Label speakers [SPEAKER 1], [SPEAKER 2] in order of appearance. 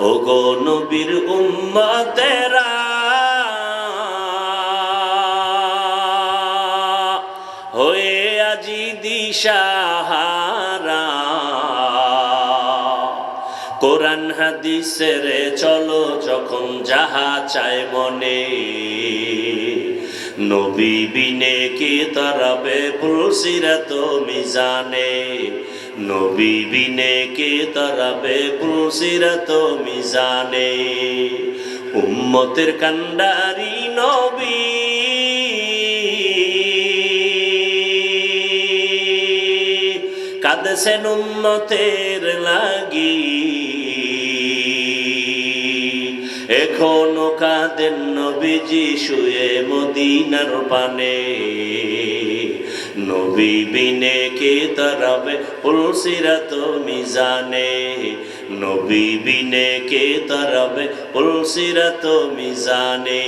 [SPEAKER 1] ওগো নবীর উম্মতেরা হয়ে আজি দিশাহারা, কোরআন হাদিসের চলো যখন যাহা চায় মনে, নবী বিনে কি তরাবে পুলসিরাত মিজানে, নবী বিনে কি তরাবে পুলসিরাত মিজানে। উম্মতের কান্ডারি নবী কাঁদছেন উম্মতের লাগি, এখনো কাঁদেন নবীজি শুয়ে মদিনার পানে, নবী বিনে কে তরাবে পুলসিরাত মিজানে, নবী বিনে কে তরাবে পুলসিরাত মিজানে।